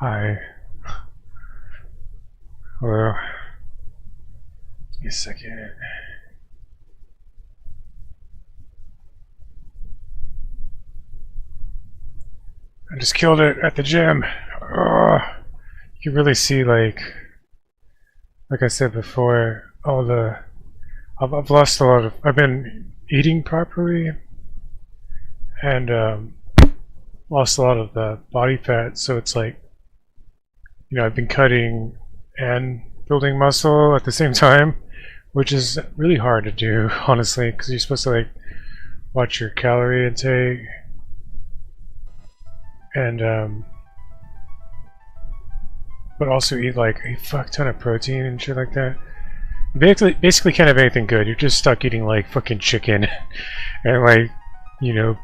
Hi. Hello. Give me a second. I just killed it at the gym. Oh, you can really see, like I said before, all the I've lost a lot of. I've been eating properly and lost a lot of the body fat. So it's like, I've been cutting and building muscle at the same time, which is really hard to do, honestly, because you're supposed to like watch your calorie intake and but also eat like a fuck ton of protein and shit like that. You basically can't have anything good. You're just stuck eating like fucking chicken and like,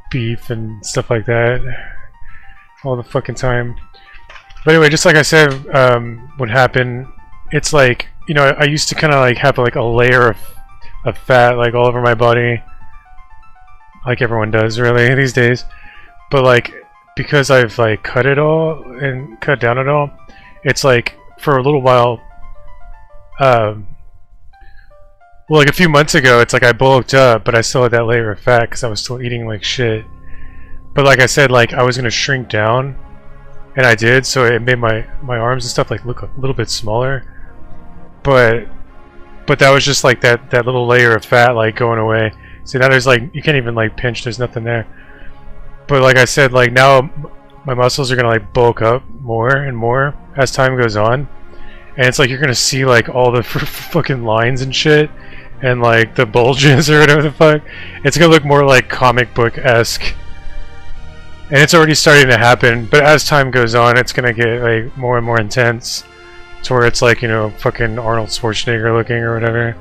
beef and stuff like that all the fucking time. But anyway, just like I said, what happened, it's like, I used to kind of like have like a layer of fat like all over my body, like everyone does really these days. But like, because I've like cut it all and cut down it all, it's like for a little while, well, like a few months ago, it's like I bulked up, but I still had that layer of fat because I was still eating like shit. But like I said, like I was gonna shrink down, and I did, so it made my arms and stuff like look a little bit smaller. But that was just like that little layer of fat like going away. See, now there's like, you can't even like pinch, there's nothing there. But like I said, like now my muscles are gonna like bulk up more and more as time goes on, and it's like you're gonna see like all the fucking lines and shit, and like the bulges or whatever the fuck. It's gonna look more like comic book-esque, and it's already starting to happen. But as time goes on, it's gonna get like more and more intense, to where it's like, fucking Arnold Schwarzenegger looking or whatever.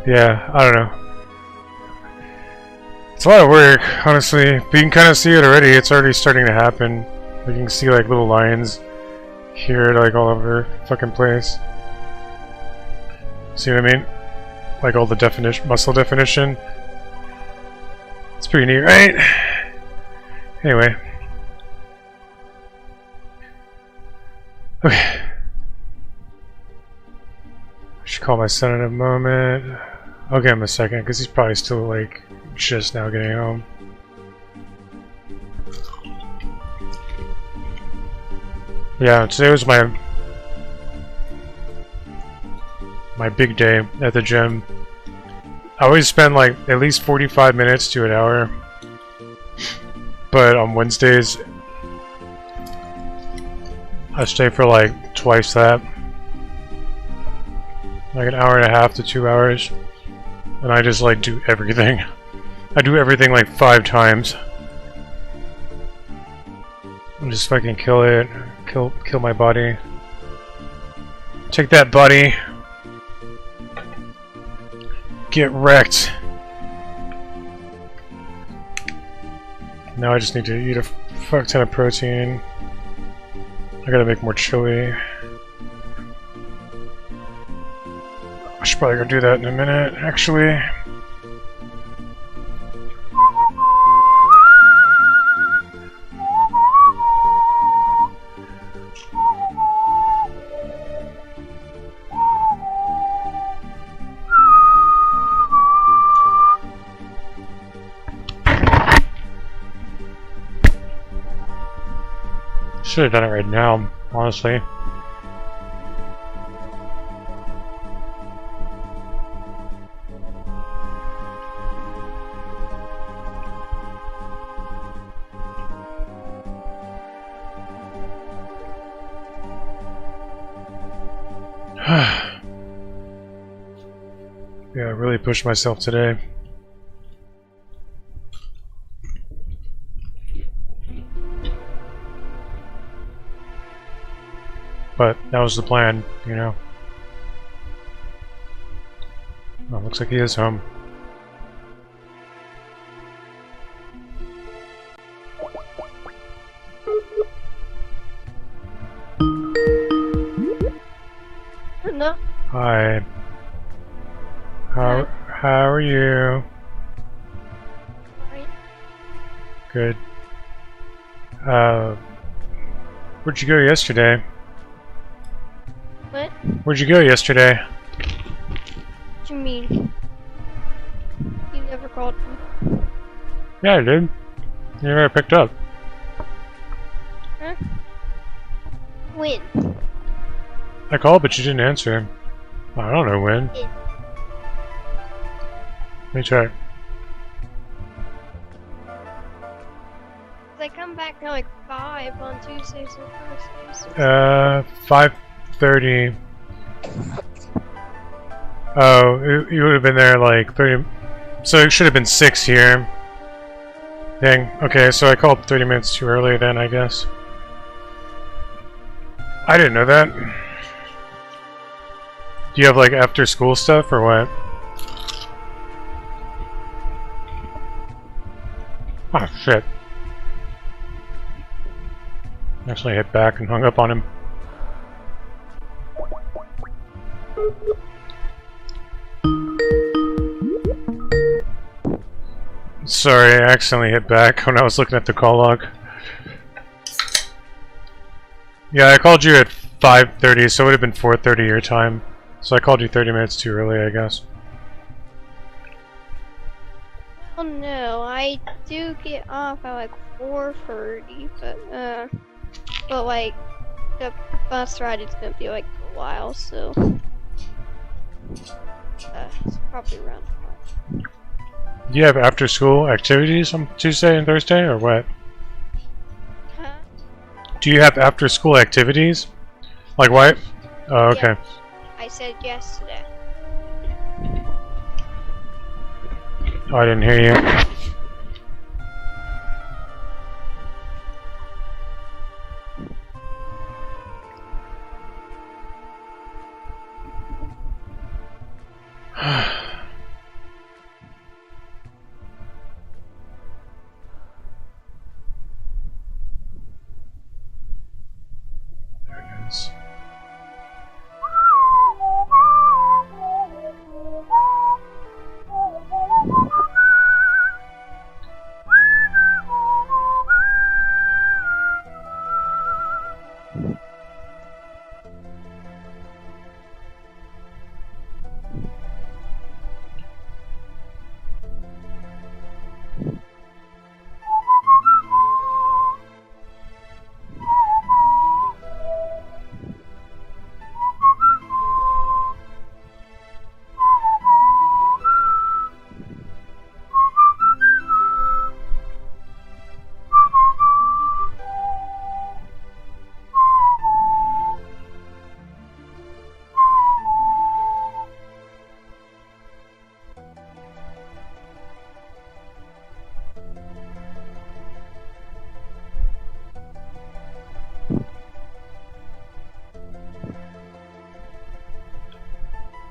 Yeah, I don't know. It's a lot of work, honestly, but you can kind of see it already. It's already starting to happen. You can see like little lines here, like all over the fucking place. See what I mean? Like all the definition, muscle definition. It's pretty neat, right? Anyway. Okay. I should call my son in a moment. I'll give him a second, because he's probably still like just now getting home. Yeah, today was my big day at the gym. I always spend like at least 45 minutes to an hour, but on Wednesdays I stay for like twice that, like an hour and a half to 2 hours, and I just like do everything. I do everything like 5 times. I just fucking kill it, kill my body. Take that, buddy. Get wrecked. Now I just need to eat a fuck ton of protein. I gotta make more chili. I should probably go do that in a minute, actually. Should have done it right now, honestly. Yeah, I really pushed myself today. But that was the plan, Oh, looks like he is home. Hello. Hi. How are you? Right. Good. Where'd you go yesterday? What? Where'd you go yesterday? What you mean? You never called me. Yeah, I did. You never picked up. Huh? When? I called, but you didn't answer. I don't know when. When? Let me check. I come back at like 5 on Tuesdays and Thursdays. 5:30. Oh, you would have been there like 30. So it should have been 6 here. Dang. Okay, so I called 30 minutes too early then, I guess. I didn't know that. Do you have like after school stuff or what? Oh shit. Actually hit back and hung up on him. Sorry, I accidentally hit back when I was looking at the call log. Yeah, I called you at 5:30, so it would have been 4:30 your time. So I called you 30 minutes too early, I guess. Oh no, I do get off at like 4:30, but like the bus ride is gonna be like a while, so it's probably around 5. Do you have after school activities on Tuesday and Thursday, or what? Huh? Do you have after school activities? Like what? Oh, okay. Yeah, I said yes to that. Oh, I didn't hear you. There it is.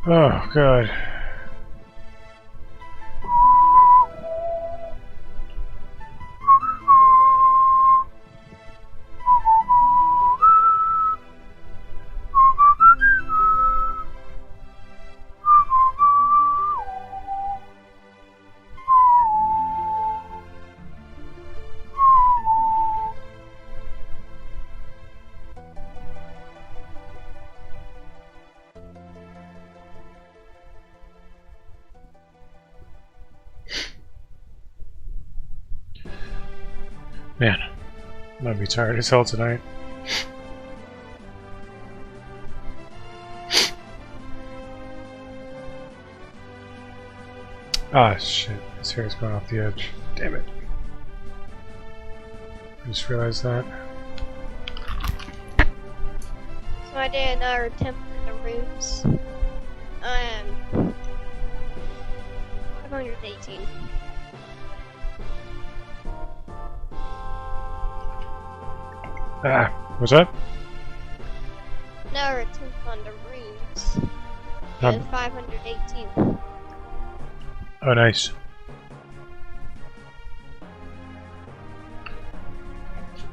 Oh, God. Man, I'm gonna be tired as hell tonight. Ah, shit. His hair's going off the edge. Damn it. I just realized that. So I did another attempt in the rooms. 518. Ah, what's that? Another attempt on the rooms. And 518. Oh, nice.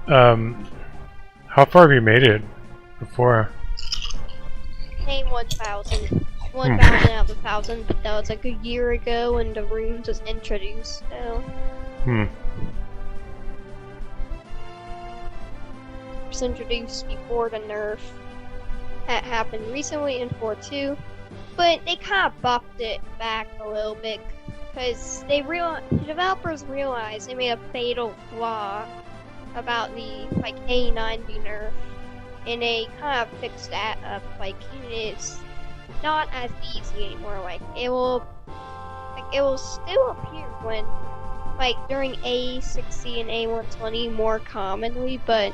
How far have you made it before? Name 1,000. 1,000 out of 1,000, but that was like a year ago when the rooms was introduced, so. Hmm. was introduced before the nerf that happened recently in 4.2, but they kind of buffed it back a little bit because the developers realized they made a fatal flaw about the like A90 nerf, and they kind of fixed that up. Like it's not as easy anymore. Like it will still appear when like during A60 and A120 more commonly, but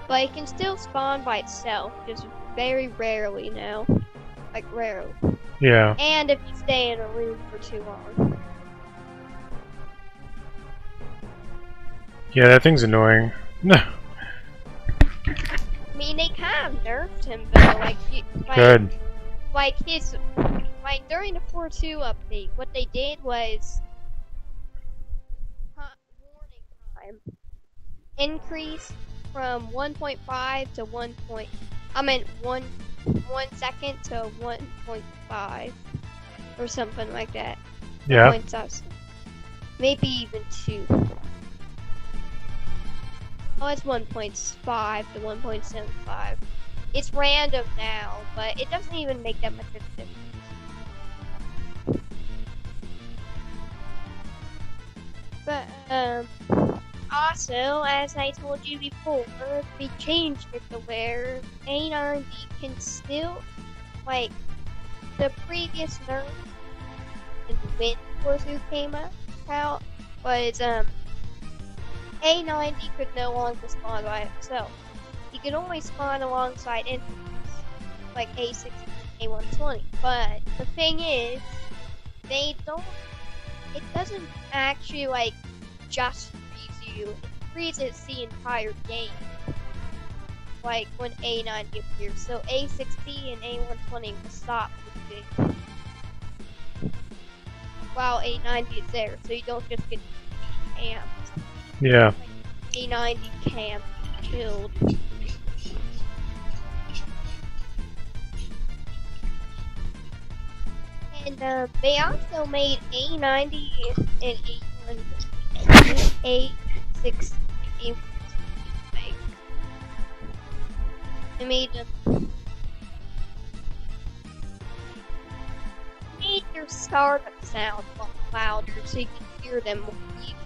it can still spawn by itself, just very rarely now. Like rarely. Yeah. And if you stay in a room for too long. Yeah, that thing's annoying. I mean, they kind of nerfed him though. Good. Like during the 4.2 update, what they did was warning time increased from 1.5 to 1 second to 1.5 or something like that. Yeah. Maybe even 2. Oh, it's 1.5 to 1.75. It's random now, but it doesn't even make that much of a difference. But, also, as I told you before, they changed it to where A90 can still, like, the previous nerf and when Forzu came out was, A90 could no longer spawn by itself. He could only spawn alongside enemies, like A60 and A120. But the thing is, it doesn't actually, like, just freeze you. It freezes the entire game. Like, when A90 appears. So A60 and A120 will stop freezing while A90 is there, so you don't just get camped. Yeah. Like, A90 can't be killed. And they also made A90 and A60. They made them. Made their startup sound a lot louder so you can hear them more easily.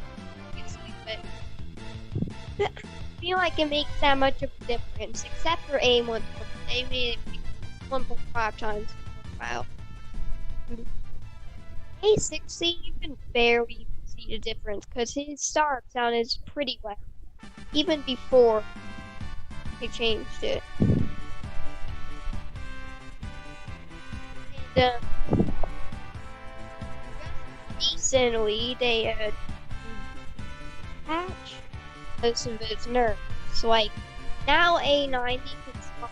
I feel like it makes that much of a difference, except for A1. They made it 1.5 times loud. A60, you can barely see the difference because his startup sound is pretty loud, even before they changed it. And recently they patch most of its nerfs. So, like, now A90 can spawn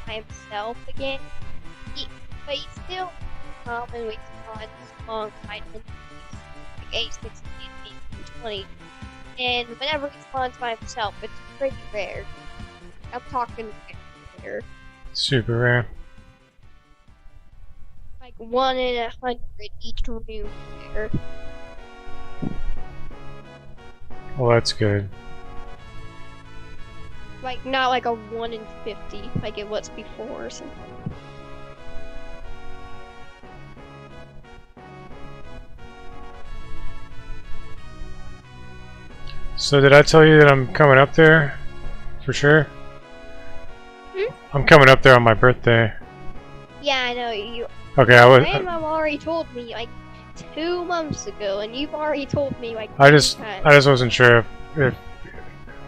by himself again, but he still commonly spawns alongside enemies, like A60 and A120. And whenever he spawns by himself, it's pretty rare. I'm talking rare. Super rare. Like 1 in 100 each room there. Well, that's good. Like, not like a 1 in 50, like it was before or something. So did I tell you that I'm coming up there? For sure? I'm coming up there on my birthday. Yeah, I know you. Okay, I was. Grandma already told me like 2 months ago, and you've already told me like. I just wasn't sure if.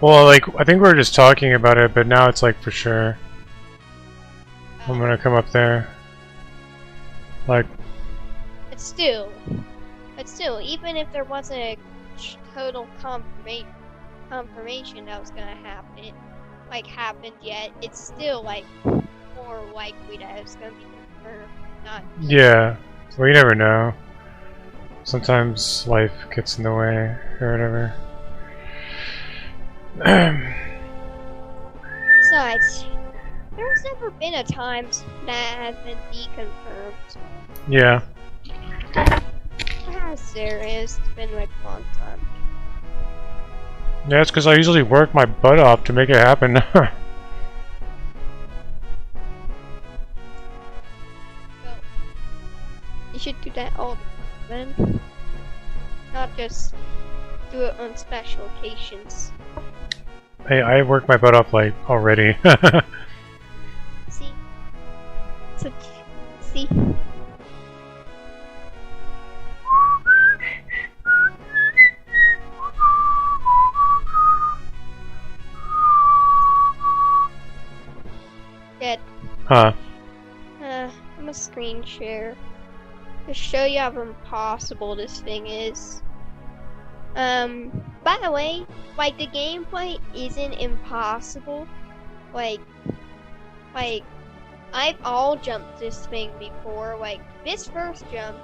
Well, like I think we were just talking about it, but now it's like for sure. I'm gonna come up there. Like. But still, even if there wasn't a total confirmation that was gonna happen, happened yet, it's still like more likely that it's gonna be confirmed. Not. Yeah. Well, you never know. Sometimes life gets in the way or whatever. Besides, there's never been a time that has been deconfirmed. Yeah. Yes, there is. It's been like a long time. Yeah, it's because I usually work my butt off to make it happen. should do that all the time, not just do it on special occasions. Hey, I worked my butt off like already. See? So, see? Dead. Huh. I'm gonna screen share to show you how impossible this thing is. By the way, like, the gameplay isn't impossible. Like, I've all jumped this thing before. Like, this first jump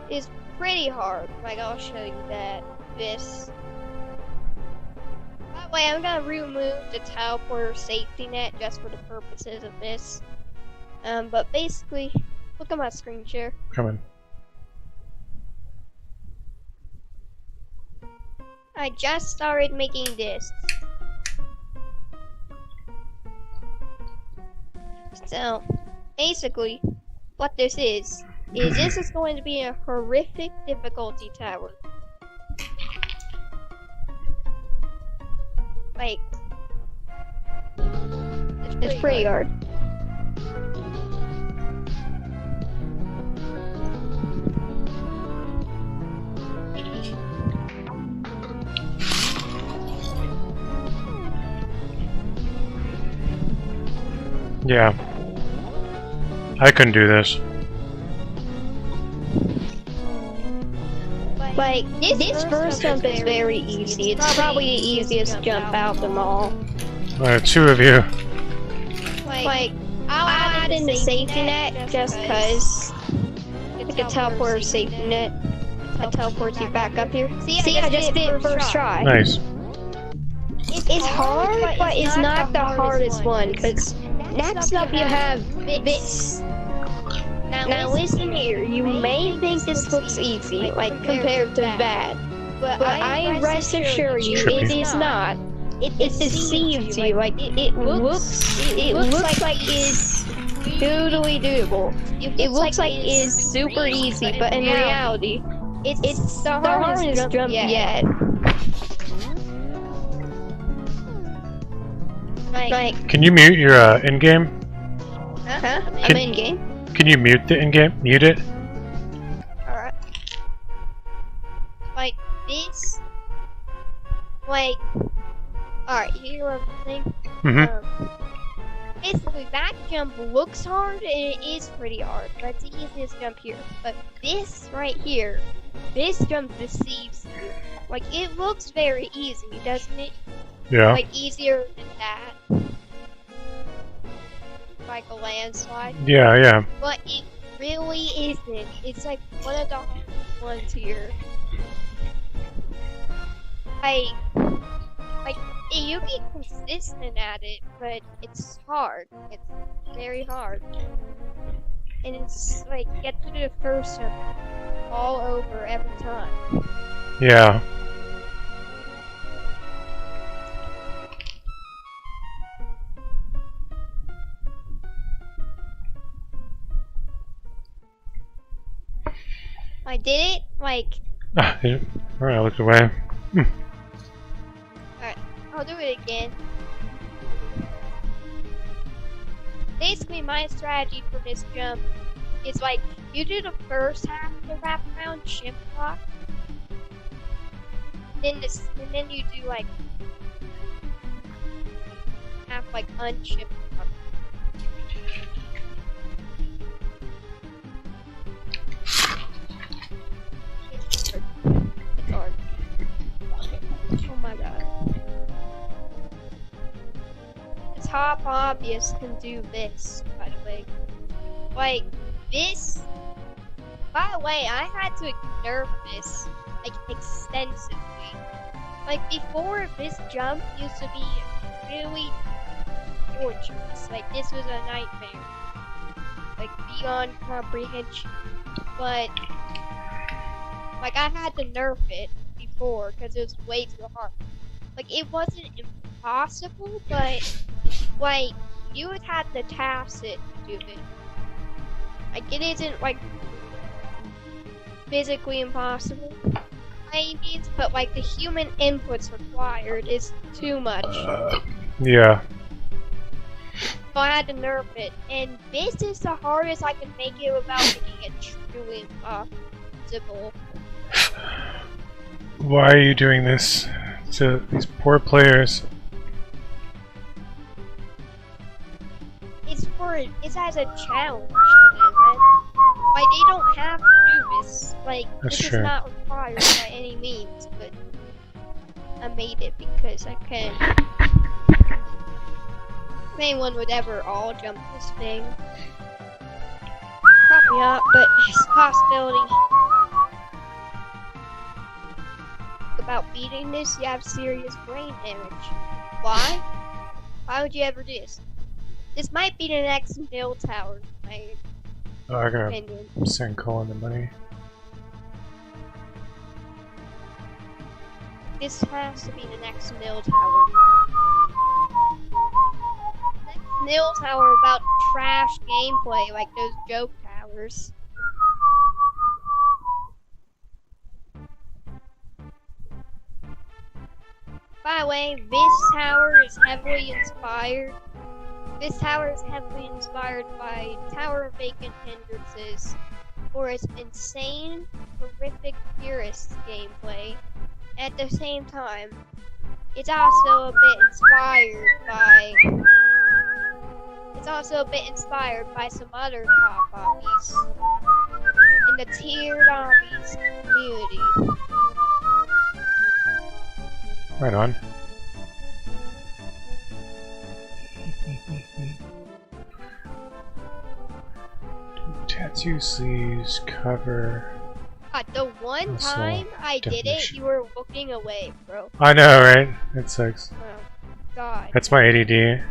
is pretty hard. Like, I'll show you that. This. By the way, I'm gonna remove the teleporter safety net just for the purposes of this. But basically, look at my screen share. Coming. I just started making this. So, basically, what this is this is going to be a horrific difficulty tower. Like, it's pretty hard. Yeah. I couldn't do this. Like, this first jump is very easy. It's probably the easiest jump out of them all. Two of you. Like, I'll add in the safety net just because it's a teleporter safety net. That teleports you back up here. See, I just did it first try. Nice. It's hard, but it's not the hardest one, because next up you have this. Now listen here, you may think this looks easy, like compared to that, but I rest assure you, it is not. It deceives you. Like, it looks like it's totally doable. It looks like it's super easy, but in reality, it's the hardest jump yet. Like, Can you mute your in-game? huh? I'm in game. Can you mute the in-game? Mute it? Alright. Like this. Like, alright, here's one thing. Basically, that jump looks hard, and it is pretty hard. But it's the easiest jump here. But this right here, this jump deceives you. Like, it looks very easy, doesn't it? Yeah. Like, easier than that. Like a landslide. Yeah, yeah. But it really isn't. It's like one of the hardest ones here. Like, you be consistent at it, but it's hard. It's very hard. And it's like, get to the first one all over every time. Yeah. I did it, like... Alright, I looked away. Alright, I'll do it again. Basically, my strategy for this jump is like, you do the first half of the wraparound shift block, and then you do like half like unshift block. It's hard. Oh my god. The top obvious can do this, by the way. Like, this... By the way, I had to nerf this, like, extensively. Like, before, this jump used to be really torturous. Like, this was a nightmare. Like, beyond comprehension. But... like, I had to nerf it before, because it was way too hard. Like, it wasn't impossible, but, like, you would have to task it to do it. Like, it isn't, like, physically impossible by any means, but like the human inputs required is too much. Yeah. So I had to nerf it, and this is the hardest I can make it without making it truly impossible. Why are you doing this to these poor players? It's as a challenge to them, man. Like, they don't have to do this. Like, That's this true. is not required by any means, but I made it because I can. If anyone would ever all jump this thing. Probably not, but it's a possibility. About beating this, you have serious brain damage. Why? Why would you ever do this? This might be the next Mill Tower, in my Oh, I gotta opinion. send Colin the money. This has to be the next Mill Tower. Next Mill Tower about trash gameplay like those joke towers. By the way, this tower is heavily inspired. This tower is heavily inspired by Tower of Vacant Hindrances for its insane, horrific purist gameplay. At the same time, it's also a bit inspired by some other pop obbies in the tiered obbies community. Right on. Tattoo sleeves cover. The one Muscle time I did it, definition. you were looking away, bro. I know, right? That sucks. Oh, God. That's my ADD.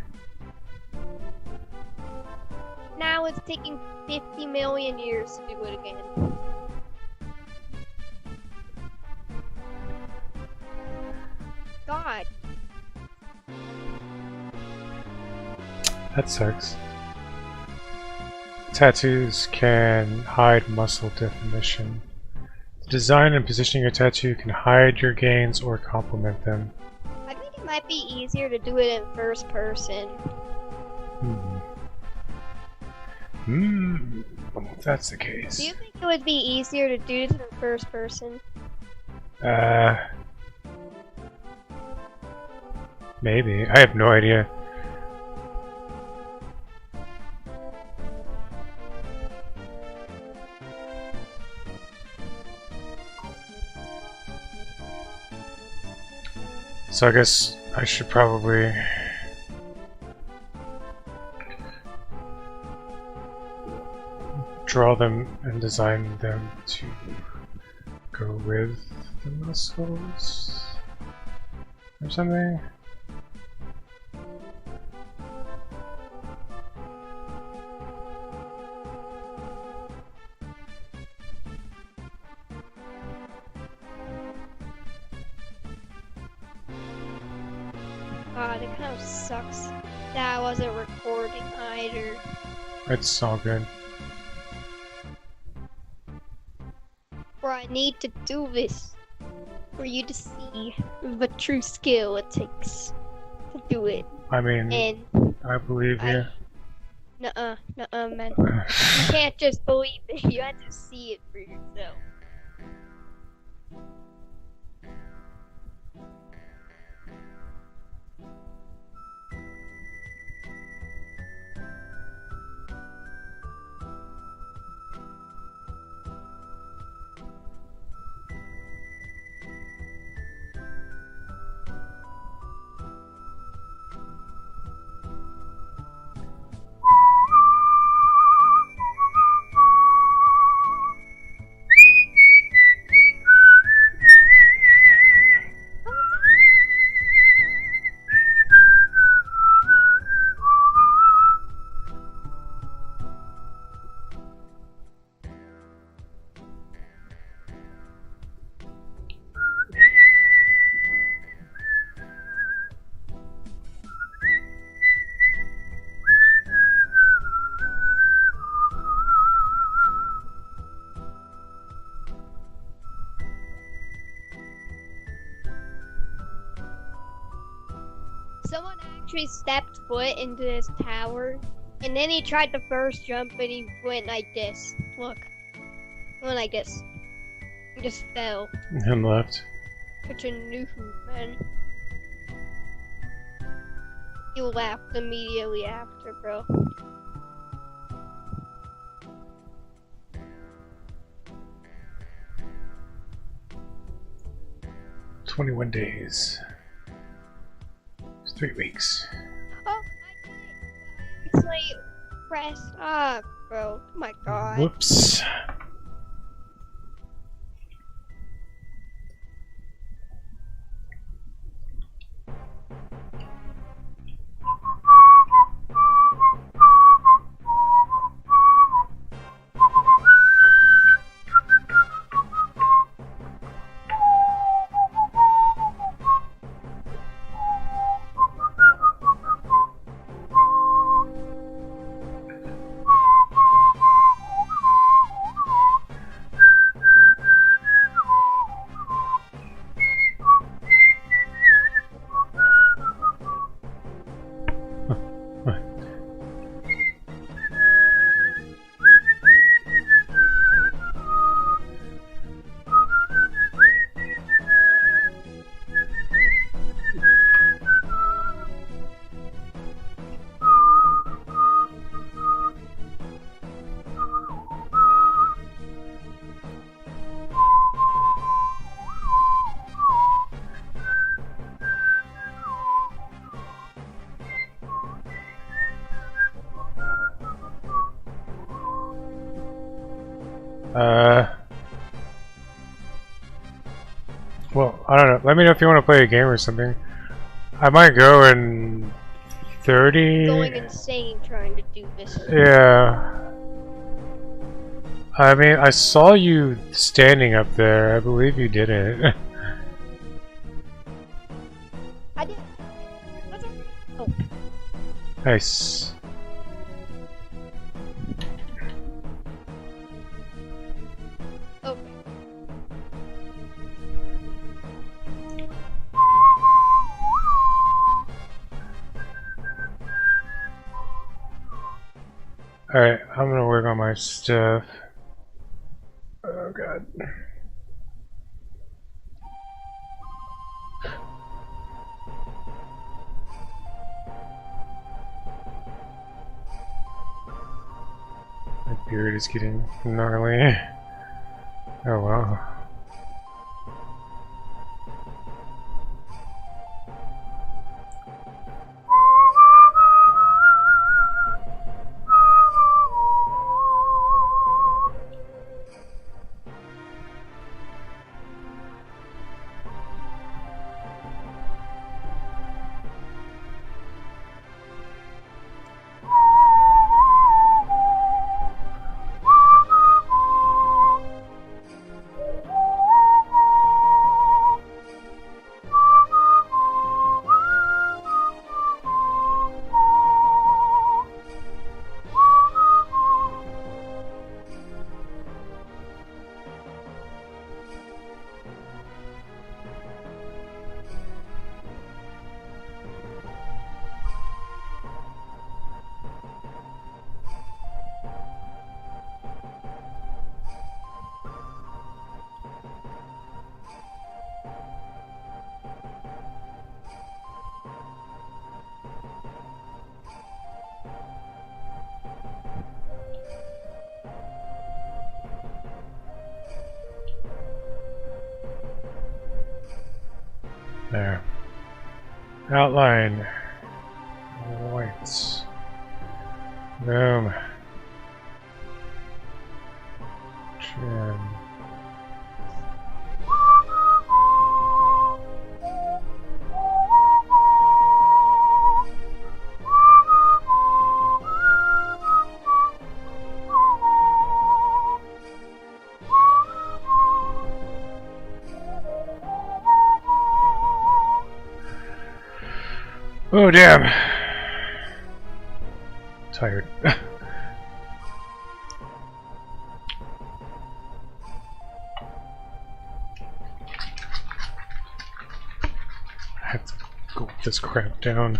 Now it's taking 50 million years to do it again. God. That sucks. Tattoos can hide muscle definition. The design and positioning of a tattoo can hide your gains or complement them. I think it might be easier to do it in first person. If that's the case. Do you think it would be easier to do this in first person? Maybe. I have no idea. So I guess I should probably draw them and design them to go with the muscles or something. God, it kind of sucks that I wasn't recording either. It's all good. For I need to do this for you to see the true skill it takes to do it. I mean, And I believe you. nuh-uh, man. You can't just believe it, you have to see it for yourself. actually stepped foot into this tower, and then he tried the first jump, and he went like this. Look. Went like this. He just fell. And left. Such a noob, man. He laughed immediately after, bro. "21 days. It's 3 weeks." Oh, I did it. It's like pressed up, bro. Oh my god. Whoops. Well, I don't know. Let me know if you want to play a game or something. I might go in 30. Going insane trying to do this. Yeah. I mean, I saw you standing up there. I believe you did it. I did. That's okay. Oh. Nice. Okay. Alright, I'm gonna work on my stuff. Oh god. My beard is getting gnarly. Oh wow. There. Outline. White. Boom. Trim. Oh damn! Tired. I have to go with this crap down.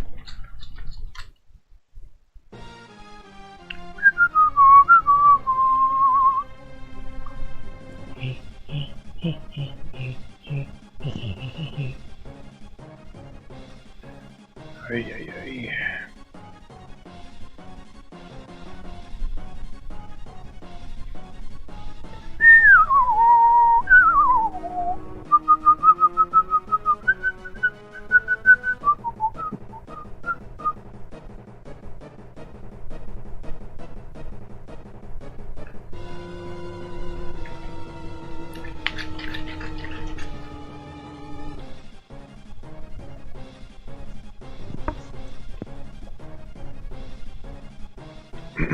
Okay.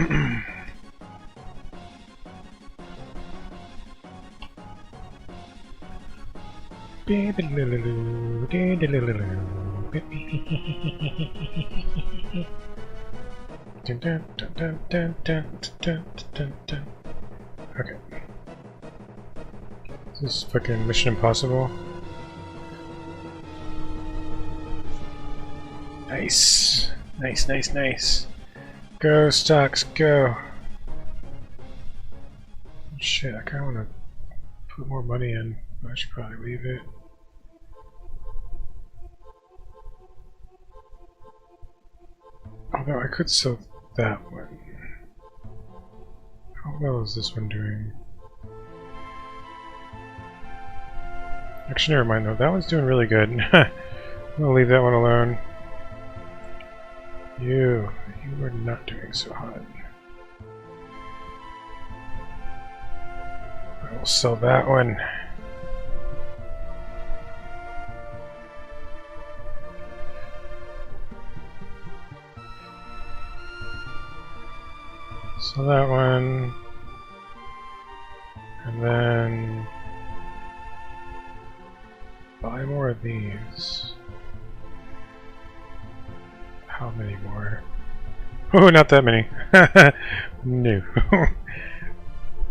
This is fucking Mission Impossible. Nice. Nice, nice, nice. Go, stocks, go. Shit, I kinda wanna put more money in. I should probably leave it. Although I could sell that one. How well is this one doing? Actually, never mind though. That one's doing really good. I'm gonna leave that one alone. You are not doing so hot. I will sell that one. Sell that one. And then buy more of these. How many more? Oh, not that many. No.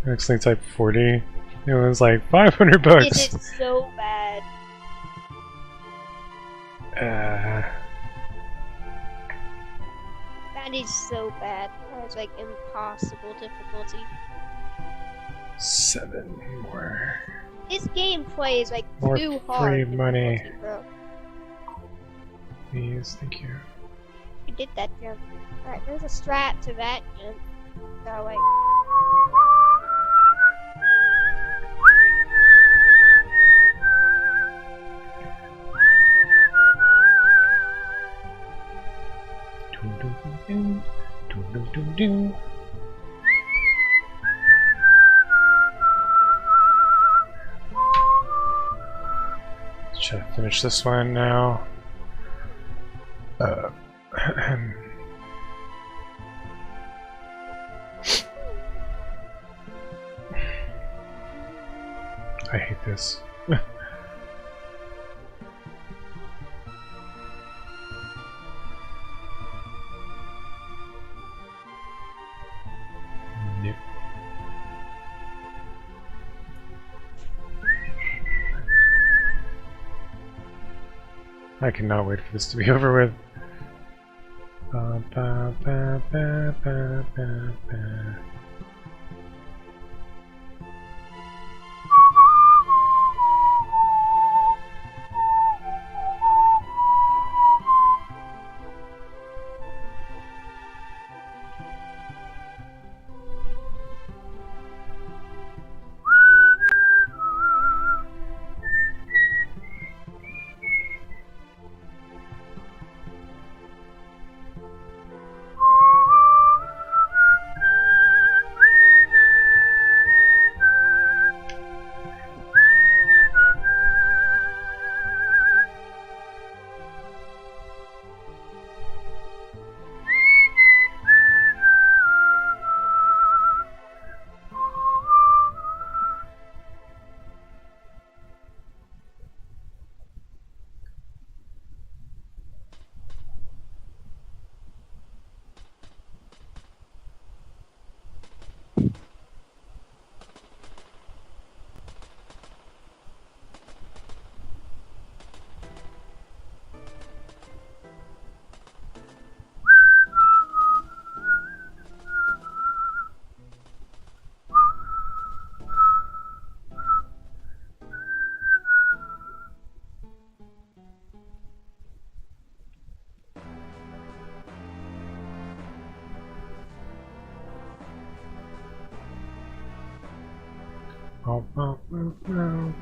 Actually, type 40. It was like 500 bucks. Is it so bad? That is so bad. That's like impossible difficulty. 7 more. This gameplay is like More too hard. free money. Bro. Please, thank you. You did that jump. Alright, there's a strat to that jump. So like. Let's try to finish this one now. I hate this. Nope. I cannot wait for this to be over with. Ba, ba, ba, ba, ba, ba, ba. Oh, oh, oh, oh.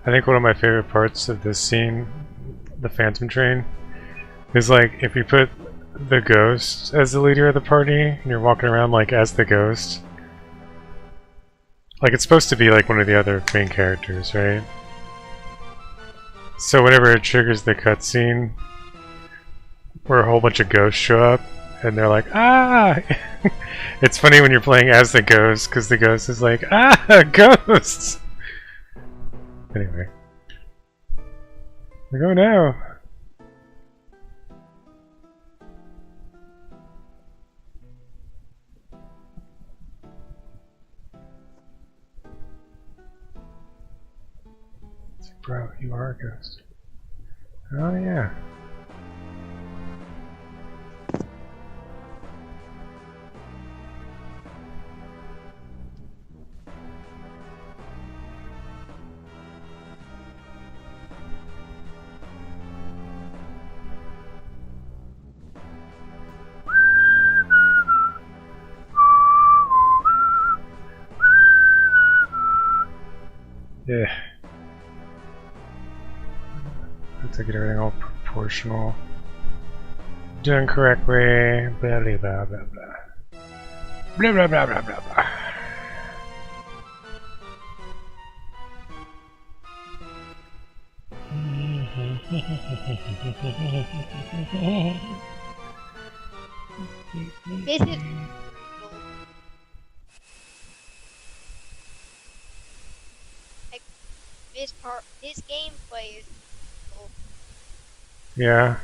I think one of my favorite parts of this scene, the Phantom Train, is like if you put the ghost as the leader of the party and you're walking around like as the ghost, Like, it's supposed to be like one of the other main characters, right? So whenever it triggers the cutscene, where a whole bunch of ghosts show up, and they're like, ah! It's funny when you're playing as the ghost, because the ghost is like, ah, ghosts! Anyway. We go now! Bro, you are a ghost. Oh yeah. Yeah. Looks like everything all proportional. Done correctly. Blah blah blah blah blah. Blah blah blah blah blah blah. This is like this gameplay is brutal. Yeah.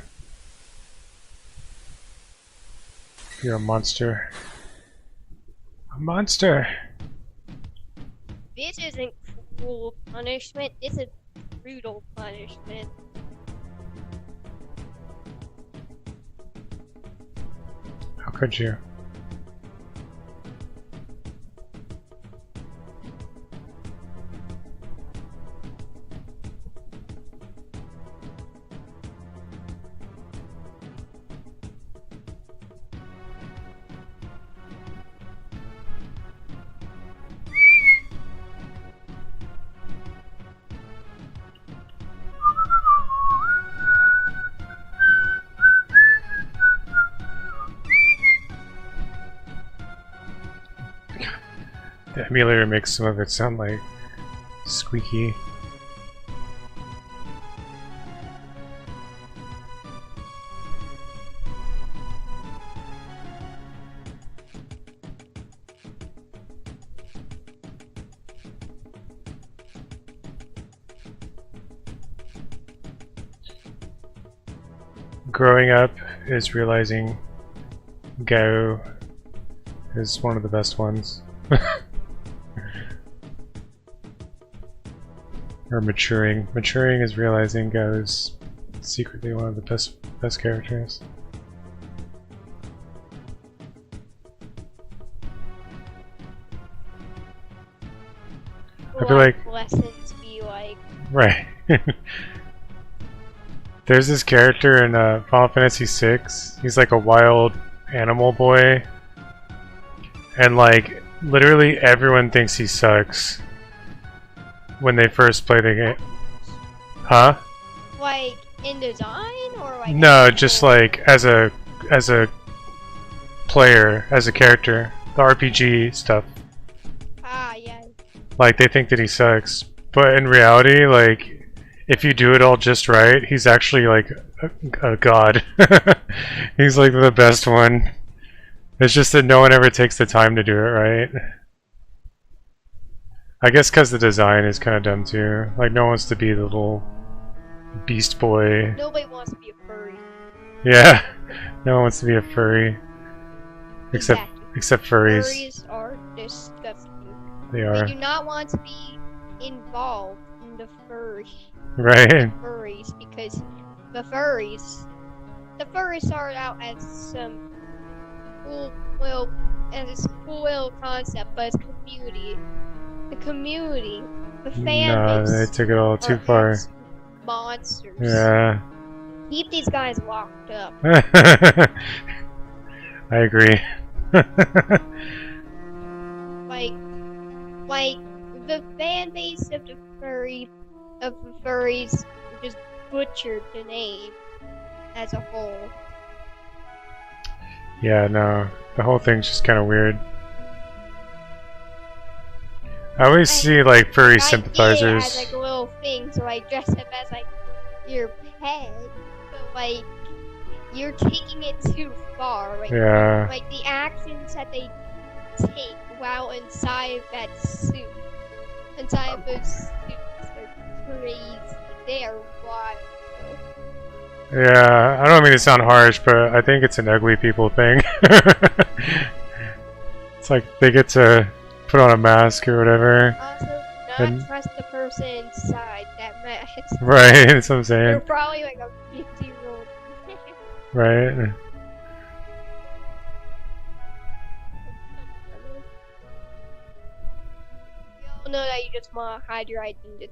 You're a monster. A monster! This isn't cruel punishment, this is brutal punishment. How could you? The emulator makes some of it sound like squeaky. Growing up is realizing Gao is one of the best ones. Or maturing. Maturing is realizing Gao is secretly one of the best characters. I feel like lessons be like. Right. There's this character in Final Fantasy VI. He's like a wild animal boy. And like, literally everyone thinks he sucks when they first play the game. Huh? Like, in design? Or like... No, just like, as a player, as a character. The RPG stuff. Ah, yeah. Like, they think that he sucks. But in reality, like, if you do it all just right, he's actually like a god. He's like the best one. It's just that no one ever takes the time to do it right. I guess because the design is kind of dumb too. Like, no one wants to be the little beast boy. Nobody wants to be a furry. Yeah, no one wants to be a furry. Except furries. Furries are disgusting. They are. We do not want to be involved in the furries because the furries started out as some cool little concept, but it's community. The community, the fan No, they took it all too far. Monsters. Yeah. Keep these guys locked up. I agree. like the fan base of the furries just butchered the name as a whole. Yeah, no. The whole thing's just kind of weird. I always see like furry I get it sympathizers. as like a little thing, so I dress up as like your pet. But like you're taking it too far. Like, Yeah. like the actions that they take while inside of that suit, inside of those suits, are crazy. They are wild. Yeah, I don't mean to sound harsh, but I think it's an ugly people thing. It's like they get to put on a mask or whatever. Also, not And- trust the person inside that mask. Right, that's what I'm They're saying. probably like a 50-year-old. Right. We all know that you just want to hide your identity.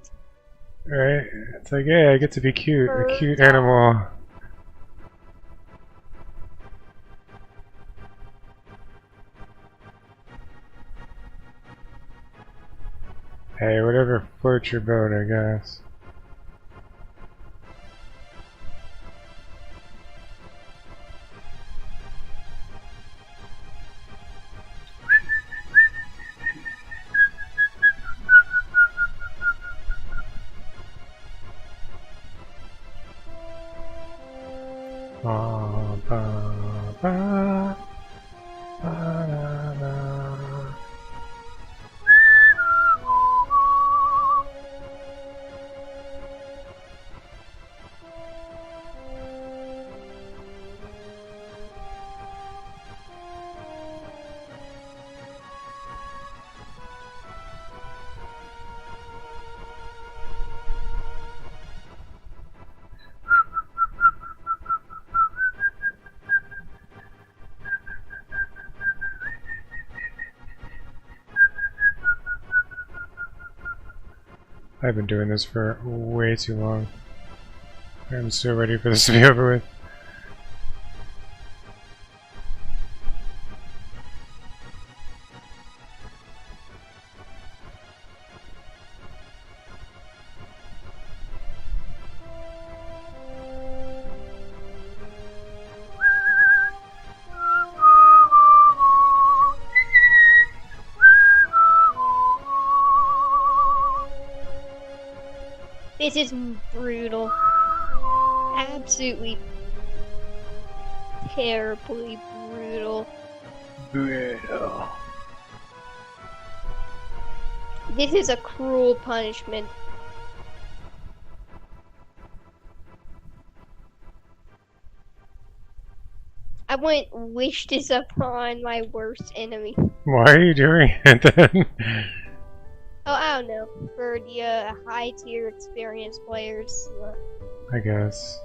Right. It's like, yeah, I get to be cute. A Birds cute are- animal. Hey, whatever floats your boat, I guess. Ba, ba, ba, ba, da, da. I've been doing this for way too long. I'm so ready for this to be over with. This is brutal. Absolutely terribly brutal. Brutal. This is a cruel punishment. I wouldn't wish this upon my worst enemy. Why are you doing it then? Oh, I don't know. For the high tier experienced players, I guess.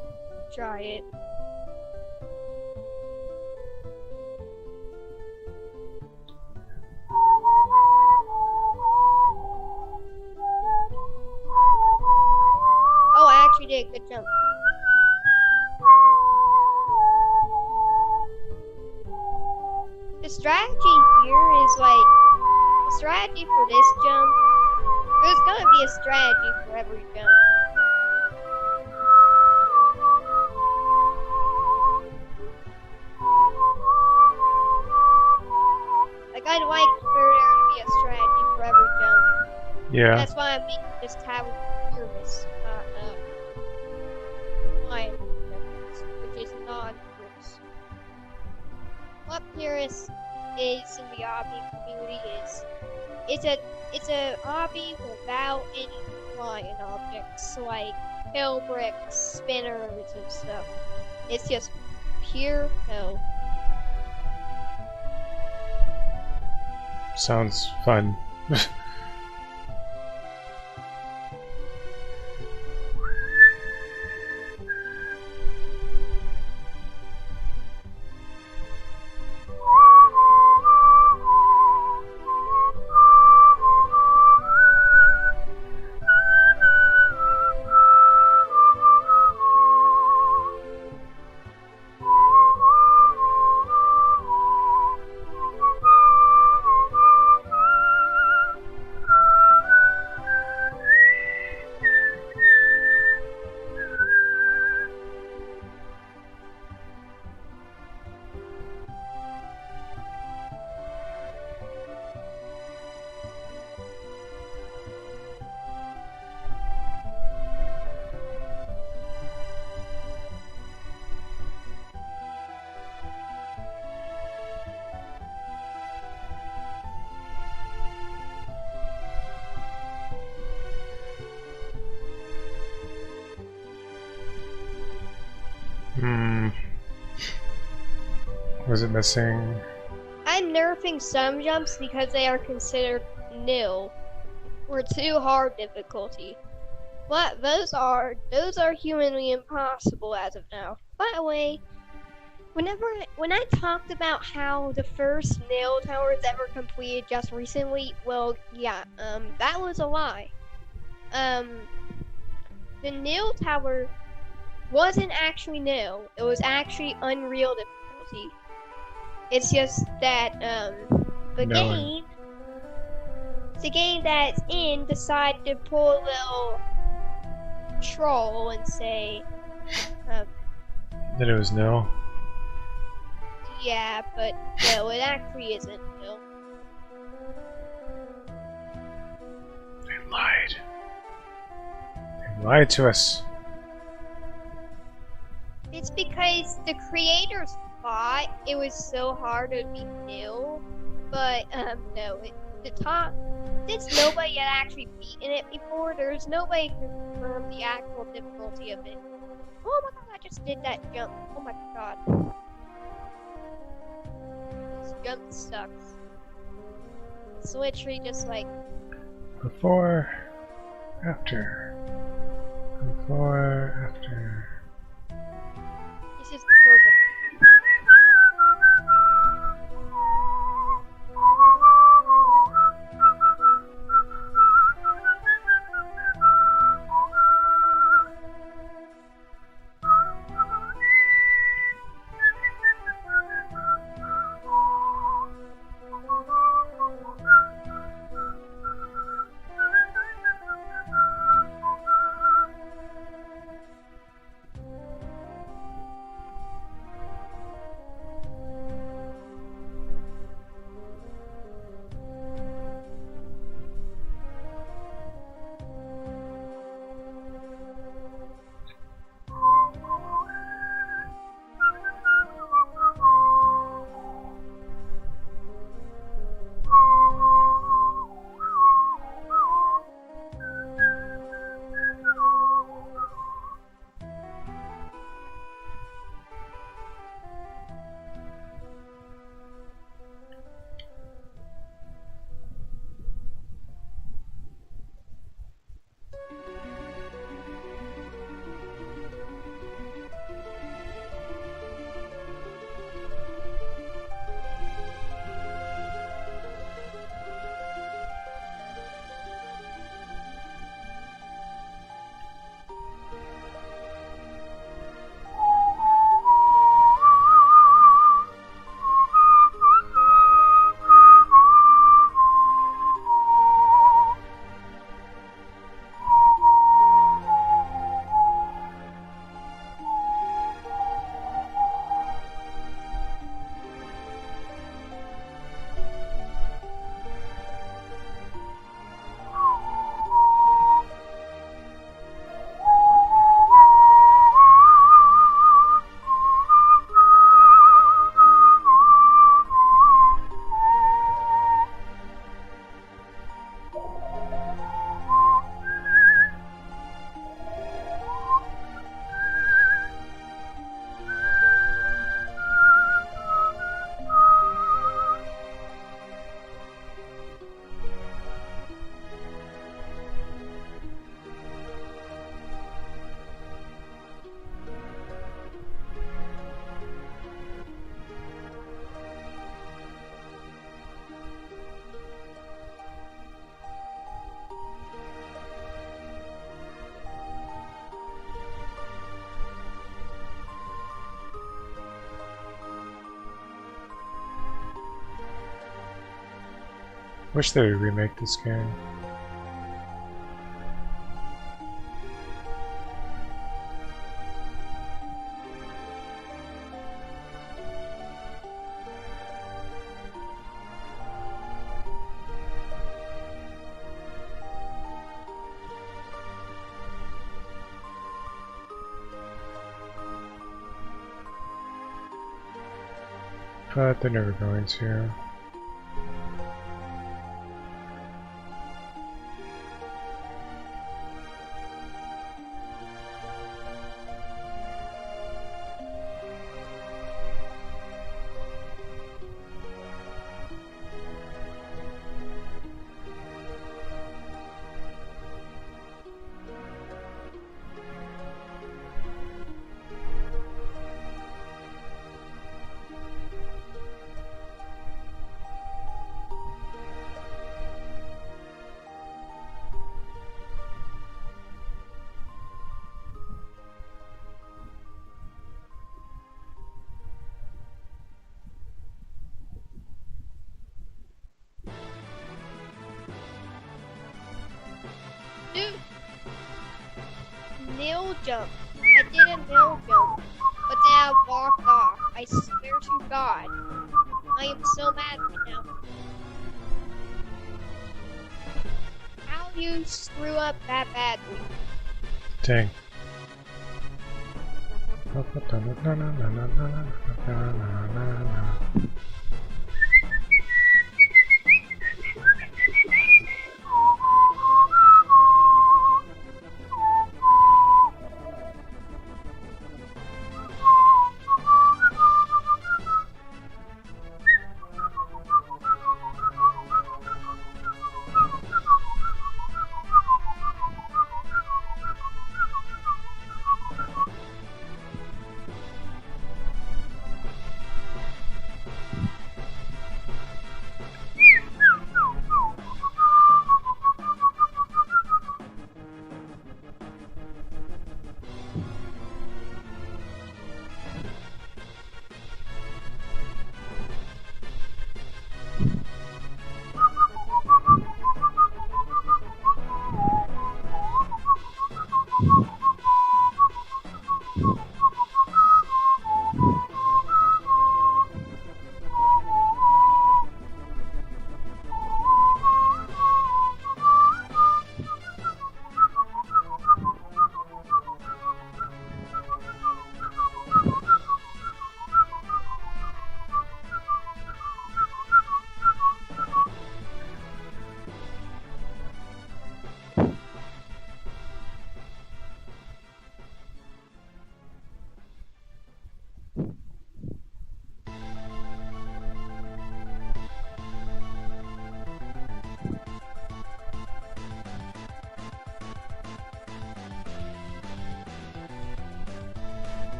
try it. Oh, I actually did a good jump. The strategy here is like, the strategy for this jump, there's gonna be a strategy for every jump. Like, I'd like for there to be a strategy for every jump. Yeah. That's why I'm making this tablet service, mine, which is non-rules. What Purist is in the obby community is it's a obby without any flying objects like hell bricks, spinners, and stuff. It's just pure hell. Sounds fun. Hmm. Was it missing? I'm nerfing some jumps because they are considered nil or too hard difficulty. But those are humanly impossible as of now. By the way, when I talked about how the first nail tower is ever completed just recently, well, yeah, that was a lie. The nail tower wasn't actually nil. It was actually unreal difficulty. It's just that the No. game, the game that it's in, decided to pull a little troll and say, That it was no. yeah, but no, it actually isn't nil. They lied. They lied to us. It's because the creators thought it was so hard to be nil, but no, since nobody had actually beaten it before, there's no way to confirm the actual difficulty of it. Oh my god, I just did that jump. Oh my god. This jump sucks. It's literally just like Before, after. Before, after. this is perfect. Wish they would remake this game. But they're never going to. mill jump. I did a mill jump, but then I walked off. I swear to God. I am so mad right now. How do you screw up that badly? Dang.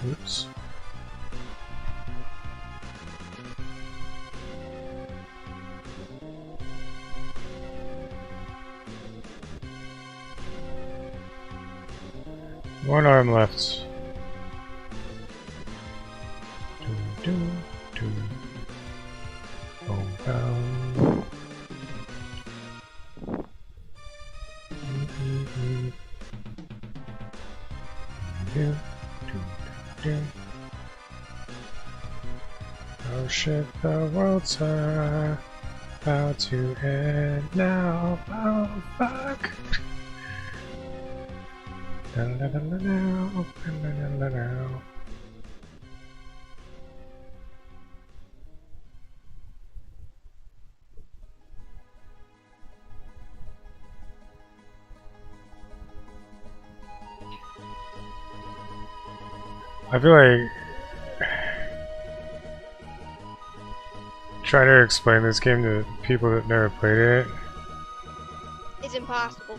Oops. One arm left. Oh shit, the world's about to end now. Oh, fuck. La, la, la, la, la, la, la, la, la. I feel like trying to explain this game to people that never played it. It's impossible.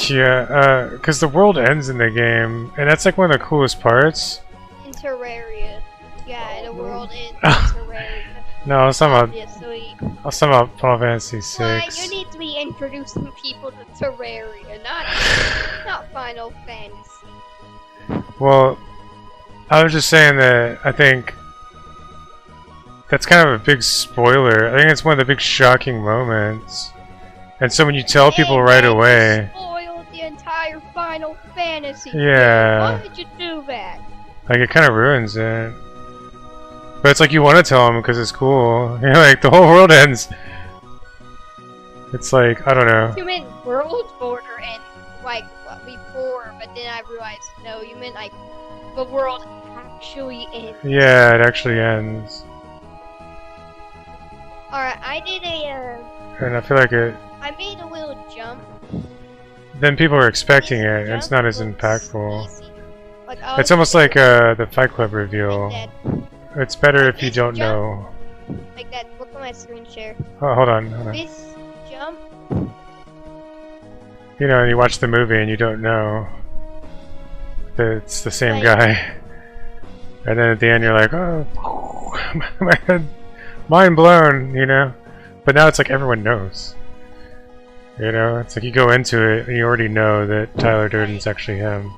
Yeah, because the world ends in the game, and that's like one of the coolest parts. In Terraria. Yeah, the world ends in Terraria. No, I was talking Obviously. about Final Fantasy VI. Why, you need to be introducing people to Terraria, not Final Fantasy. Well, I was just saying that I think that's kind of a big spoiler. I think it's one of the big shocking moments. And so when you tell people right away... You spoiled the entire Final Fantasy. Yeah. Why did you do that? Like, it kind of ruins it. But it's like you want to tell them because it's cool. You know, like, the whole world ends. It's like, I don't know. You meant world border and, like, what, before, but then I realized, no, you meant, like, the world actually ends. Yeah, it actually ends. Alright, I did a, And I feel like it... I made a little jump. Then people are expecting it, and it's not as impactful. Easy. Like, It's almost like the Fight Club reveal. like It's better Like if you this don't jump. know. that. Like that. Look at my screen share. Oh, hold on. This jump. You know, you watch the movie and you don't know that it's the same Like- guy. And then at the end you're like, oh, my head, mind blown, you know? But now it's like everyone knows. You know, it's like you go into it and you already know that Tyler Durden's actually him.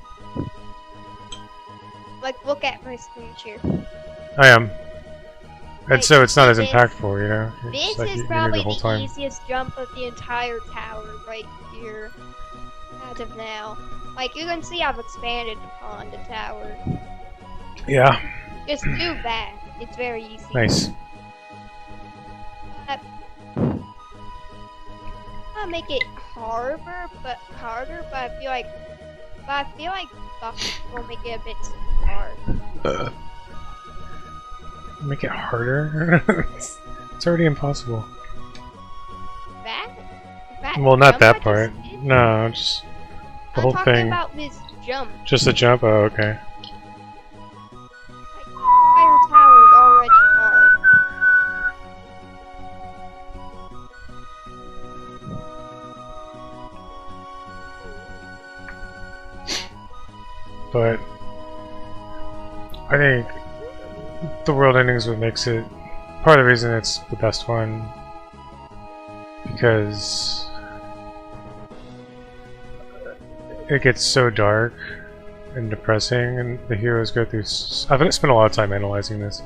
Like, look at my screen share. I am. And Like, so it's not as this- impactful, you know? It's This like is you knew probably the whole the time. easiest jump of the entire tower right here, as of now. Like, you can see I've expanded upon the tower. Yeah, Just do that. It's very easy. nice. I'll make it harder, but I feel like, buffs will make it a bit too hard. Make it harder? It's already impossible. That Well, not jump that I part. just did? No, just the I'm whole talking thing. about this jump. Just a jump? Oh, okay. Like, entire tower is already hard. But I think the world ending is what makes it part of the reason it's the best one, because it gets so dark and depressing, and the heroes go through I've spent a lot of time analyzing this.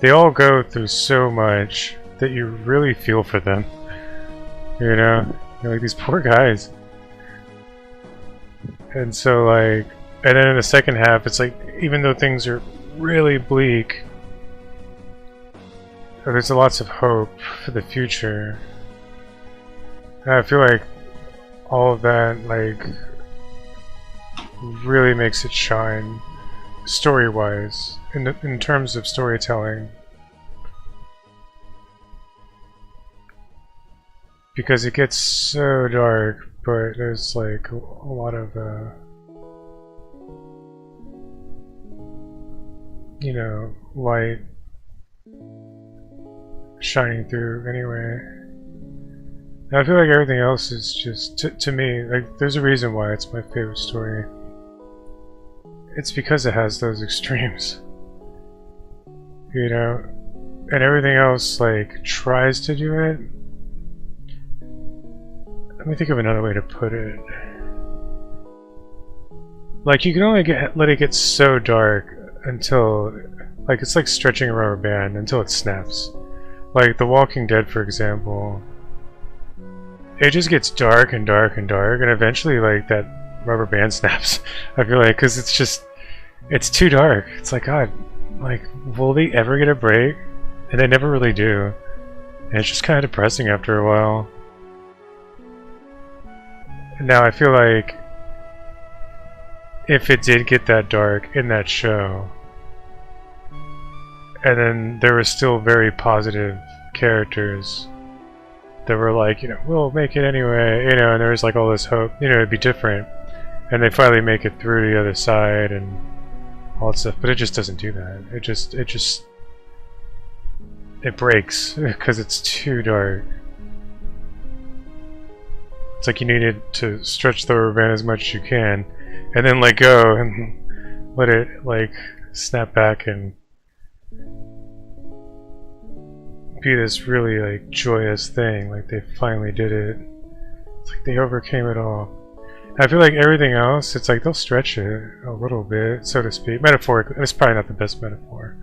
They all go through so much that you really feel for them, you know? You're like, these poor guys. And so, like, and then in the second half, it's like, even though things are really bleak, there's lots of hope for the future. And I feel like all of that, like, really makes it shine, story-wise, in terms of storytelling. Because it gets so dark, but there's like a lot of you know, light shining through anyway. And I feel like everything else is just, to me, like, there's a reason why it's my favorite story. It's because it has those extremes, you know, and everything else like tries to do it. Let me think of another way to put it. Like, you can only let it get so dark until, like, it's like stretching a rubber band until it snaps. Like The Walking Dead, for example. It just gets dark and dark and dark, and eventually, like, that rubber band snaps. I feel like, because it's just, it's too dark. It's like, God, like, will they ever get a break? And they never really do. And it's just kind of depressing after a while. And now I feel like if it did get that dark in that show, and then there were still very positive characters that were like, you know, we'll make it anyway, you know, and there was like all this hope, you know, it'd be different. And they finally make it through the other side and all that stuff, but it just doesn't do that. It breaks because it's too dark. It's like you needed to stretch the rubber band as much as you can, and then let go and let it like snap back and be this really like joyous thing. Like they finally did it. It's like they overcame it all. I feel like everything else, it's like they'll stretch it a little bit, so to speak. Metaphorically, it's probably not the best metaphor,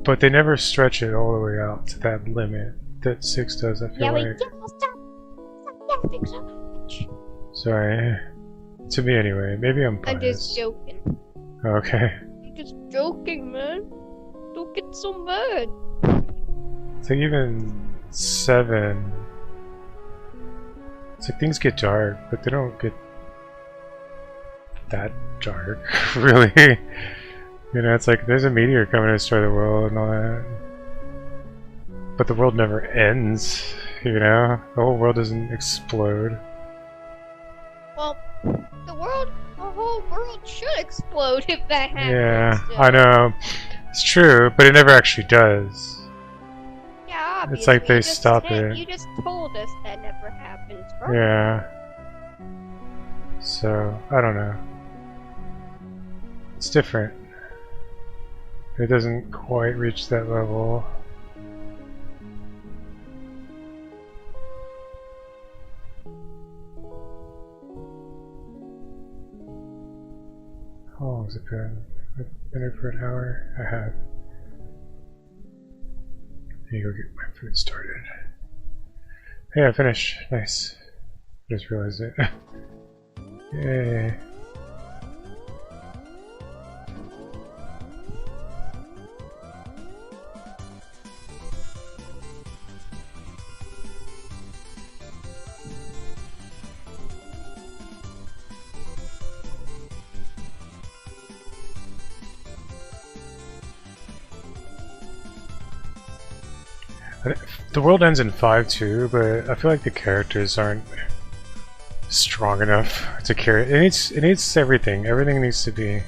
but they never stretch it all the way out to that limit that 6 does. I feel like. Stop yapping so much. Sorry. To me anyway. Maybe I'm biased. I'm just joking. Okay. I'm just joking, man. Don't get so mad. It's like even 7. It's like things get dark, but they don't get that dark, really. You know, it's like there's a meteor coming to destroy the world and all that. But the world never ends, you know? The whole world doesn't explode. Well, the whole world should explode if that happens. Yeah, so. I know. It's true, but it never actually does. Yeah, obviously. It's like they stop it. You just told us that never happens, right? Yeah. So, I don't know. It's different. It doesn't quite reach that level. How long has it been? I've been here for an hour. I have. I need to go get my food started. Hey, I finished. Nice. Just realized it. Yay. The world ends in 5 too, but I feel like the characters aren't strong enough to carry it. It needs everything. Everything needs to be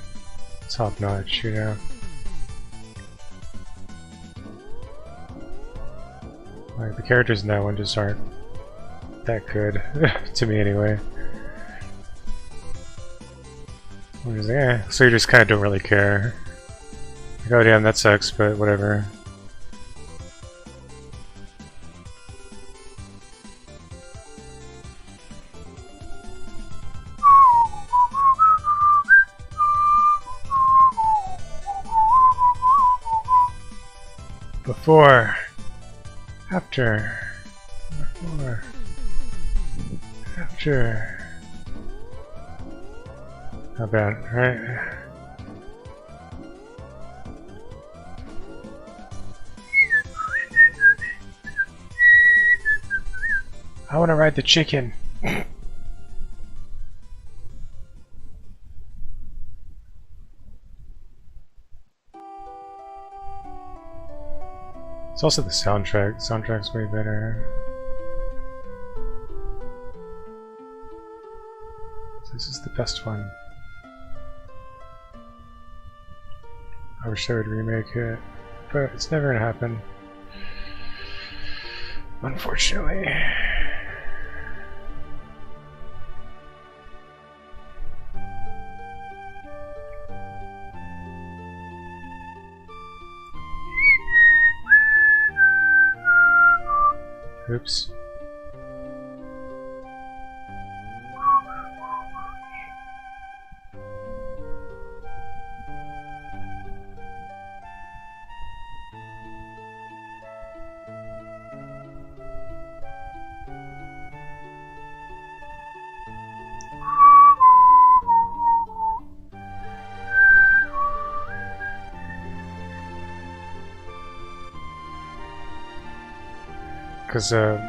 top notch, you know. Like the characters in that one just aren't that good to me anyway. I'm just like, so you just kind of don't really care. Like, oh damn, that sucks, but whatever. Before, after, before, after. Not bad, right? I want to ride the chicken. It's also the soundtrack. The soundtrack's way better. This is the best one. I wish I would remake it, but it's never gonna happen. Unfortunately. Oops. because the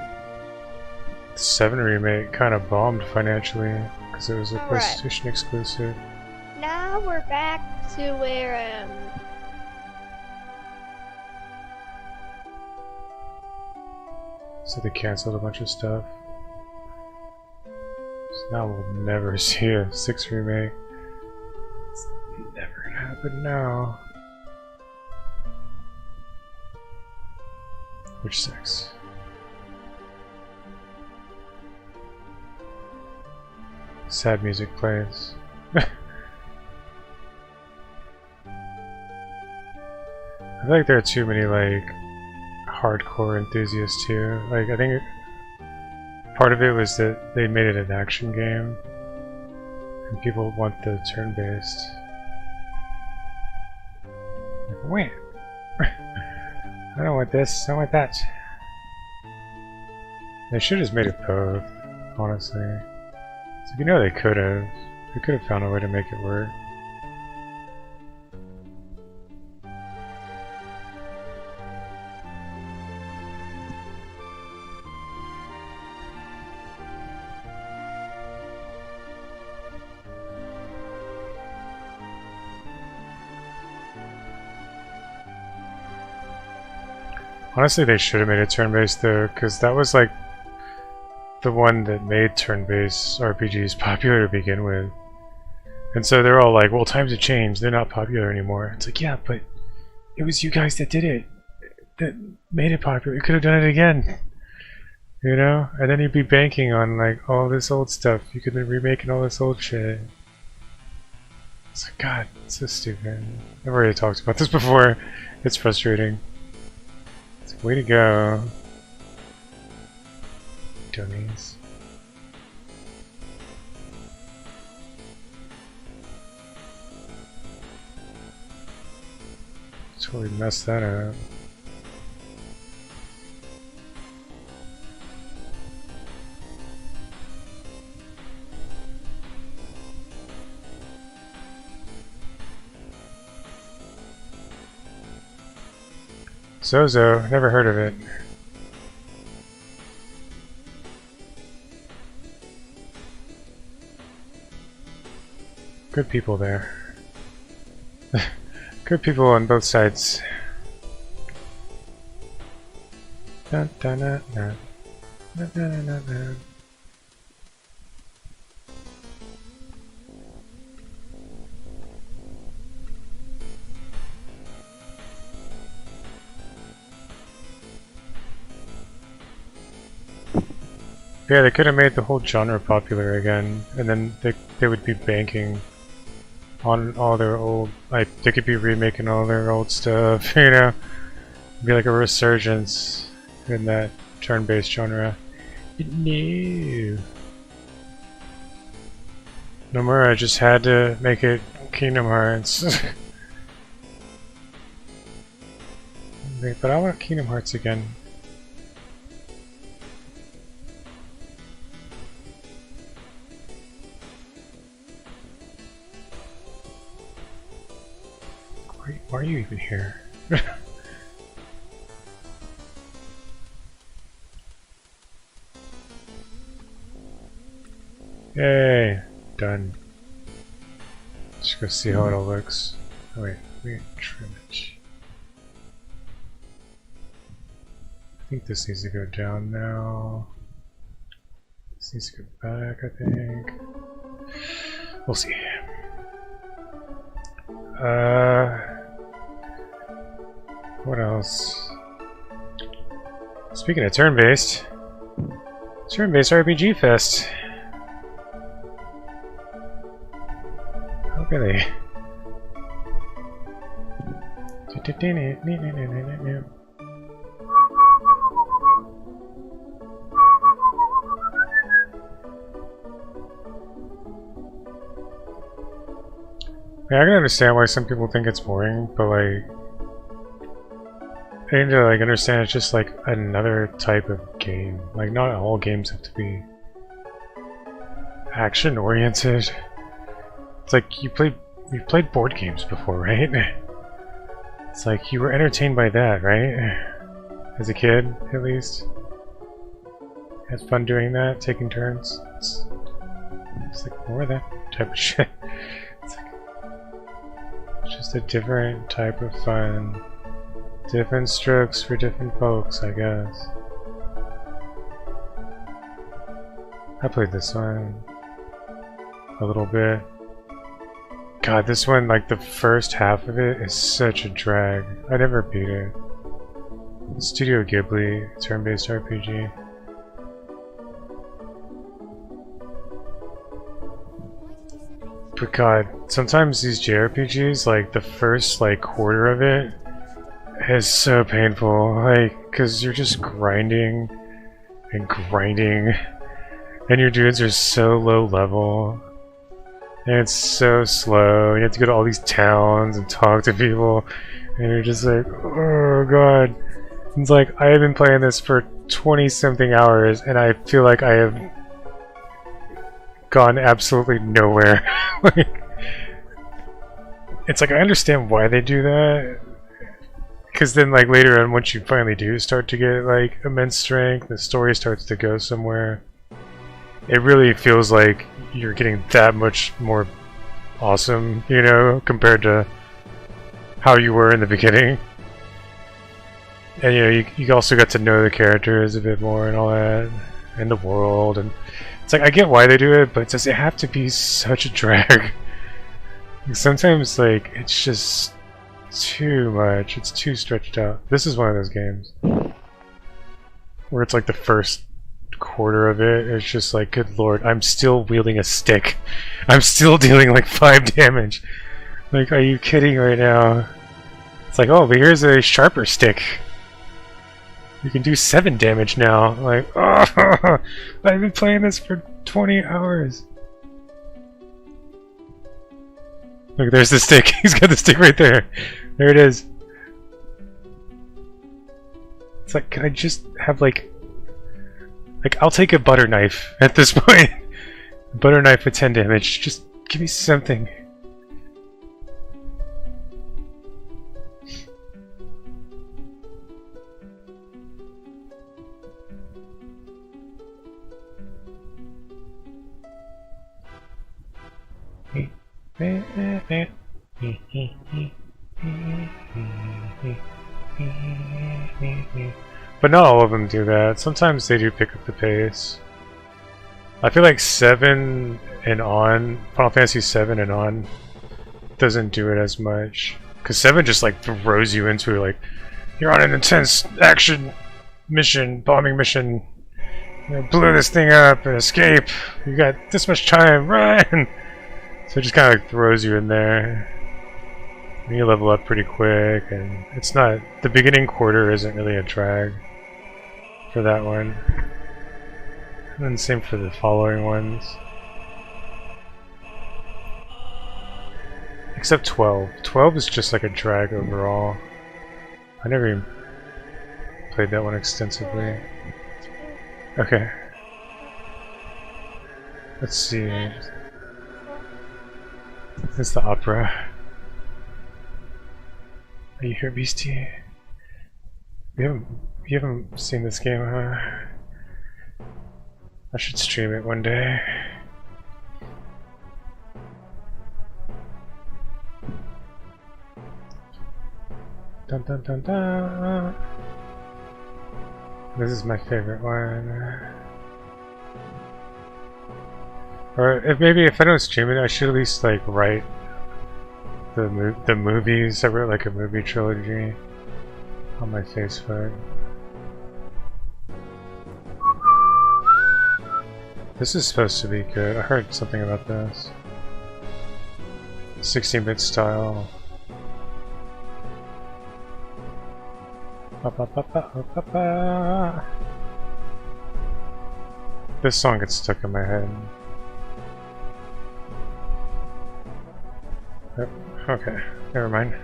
7 remake kind of bombed financially because it was a PlayStation exclusive. Now we're back to where So they canceled a bunch of stuff. So now we'll never see a 6 remake. It's never gonna happen now. Which 6? Sad music plays. I feel like there are too many like hardcore enthusiasts too. Like I think part of it was that they made it an action game and people want the turn-based. Like, wait. I don't want this, I want that. They should have just made it both, honestly. So you know they could have. They could have found a way to make it work. Honestly, they should have made it turn-based though, because that was like the one that made turn-based RPGs popular to begin with. And so they're all like, well, times have changed, they're not popular anymore. It's like, yeah, but it was you guys that did it, that made it popular. You could have done it again. You know? And then you'd be banking on like all this old stuff. You could be remaking all this old shit. It's like, God, it's so stupid. I've already talked about this before. It's frustrating. Way to go, dummies. Totally messed that up. Zozo, never heard of it. Good people there. Good people on both sides. Dun, dun, dun, dun. Dun, dun, dun, dun. Yeah, they could have made the whole genre popular again, and then they would be banking on all their old, like, they could be remaking all their old stuff, you know? It'd be like a resurgence in that turn-based genre. No. Nomura just had to make it Kingdom Hearts. But I want Kingdom Hearts again. Why are you even here? Yay! Done. Let's go see how it all looks. Oh wait, we can trim it. I think this needs to go down now. This needs to go back, I think. We'll see. What else? Speaking of turn-based RPG Fest. Oh, really? Yeah, I can understand why some people think it's boring, but like, I need to like understand it's just like another type of game. Like, not all games have to be action oriented. It's like you've played board games before, right? It's like you were entertained by that, right? As a kid, at least. Had fun doing that, taking turns. It's like more of that type of shit. It's like it's just a different type of fun. Different strokes for different folks, I guess. I played this one a little bit. God, this one, like the first half of it is such a drag. I never beat it. Studio Ghibli, turn-based RPG. But God, sometimes these JRPGs, like the first like quarter of it is so painful. Like, cause you're just grinding and grinding, and your dudes are so low level. And it's so slow. You have to go to all these towns and talk to people, and you're just like, oh god. It's like, I have been playing this for 20-something hours, and I feel like I have gone absolutely nowhere. Like, it's like, I understand why they do that, because then like later on, once you finally do start to get like immense strength, the story starts to go somewhere. It really feels like you're getting that much more awesome, you know, compared to how you were in the beginning. And you know, you also got to know the characters a bit more and all that, and the world, and it's like, I get why they do it, but does it have to be such a drag? Sometimes like it's just too much, it's too stretched out. This is one of those games where it's like the first quarter of it, it's just like, good lord, I'm still wielding a stick. I'm still dealing like 5 damage. Like, are you kidding right now? It's like, oh, but here's a sharper stick. You can do 7 damage now. Like, oh, I've been playing this for 20 hours. Look, there's the stick. He's got the stick right there. There it is. It's like, can I just have like, I'll take a butter knife at this point. Butter knife with 10 damage. Just give me something. But not all of them do that. Sometimes they do pick up the pace. I feel like 7 and on, Final Fantasy 7 and on, doesn't do it as much. Because 7 just like throws you into like, you're on an intense action mission, bombing mission. You know, blow this thing up and escape. You got this much time, run! So it just kind of like throws you in there. And you level up pretty quick, and it's not, the beginning quarter isn't really a drag for that one. And then same for the following ones. Except 12. 12 is just like a drag overall. I never even played that one extensively. Okay. Let's see. It's the opera. Are you here, Beastie? You haven't seen this game, huh? I should stream it one day. Dun dun dun dun. This is my favorite one. Or if I don't stream it, I should at least like write the movies. I wrote like a movie trilogy on my Facebook. This is supposed to be good. I heard something about this. 16-bit style. Ba, ba, ba, ba, ba, ba. This song gets stuck in my head. Yep. Okay, never mind.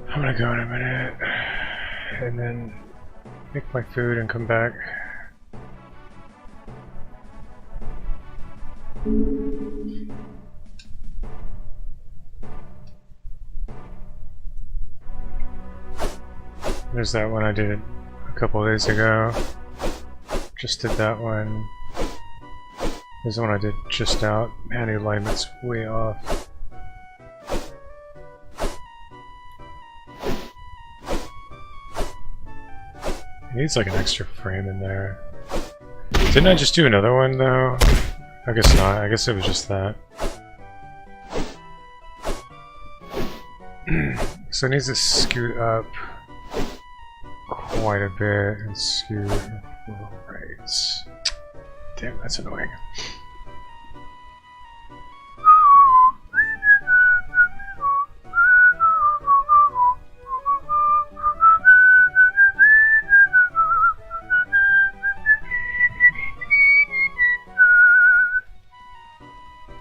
I'm gonna go in a minute and then make my food and come back. There's that one I did a couple days ago. Just did that one. There's the one I did just out. Man, the alignment's way off. It needs like an extra frame in there. Didn't I just do another one though? I guess not. I guess it was just that. So it needs to scoot up quite a bit and scoot right. Damn, that's annoying.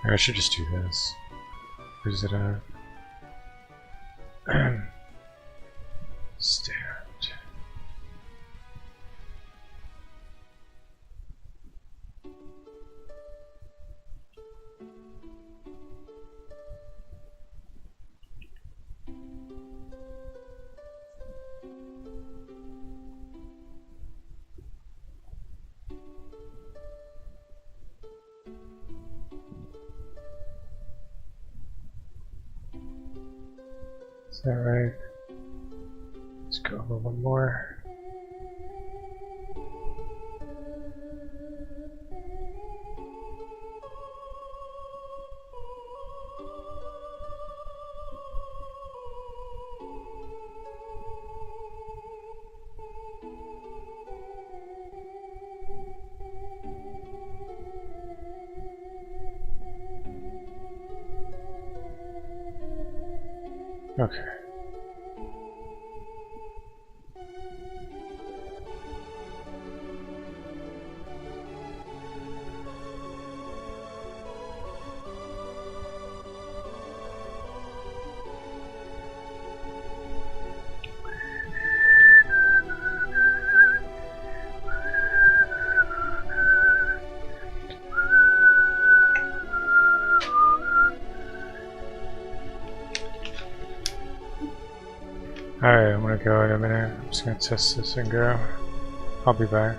I should just do this. Where's it at? Stand. Is that right? Let's go over one more. Okay. Alright, I'm gonna go in a minute. I'm just gonna test this and go. I'll be back.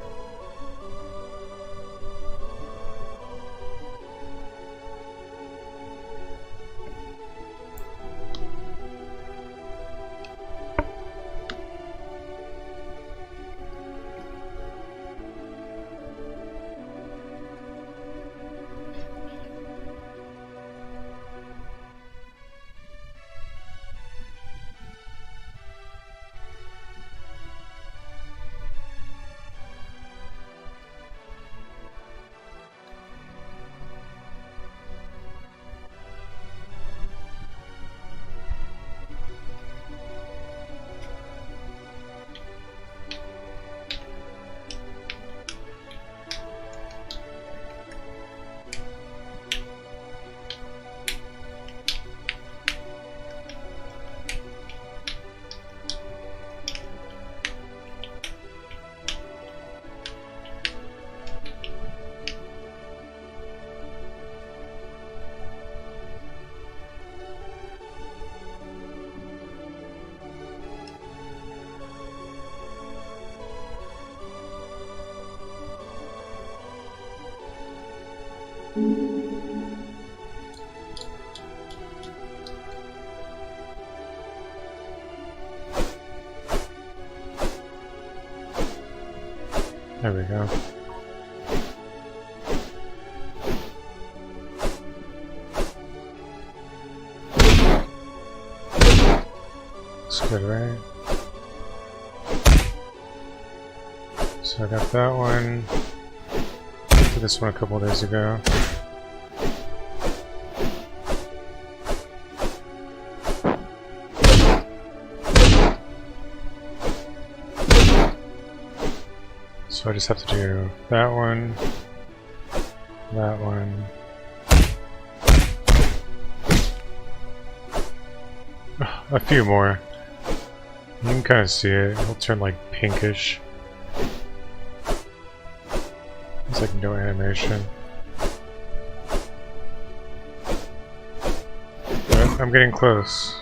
There we go. That's good, right? So I got that one. Did this one a couple days ago. So I just have to do that one, that one. A few more. You can kind of see it. It'll turn like pinkish. It's like no animation. But I'm getting close.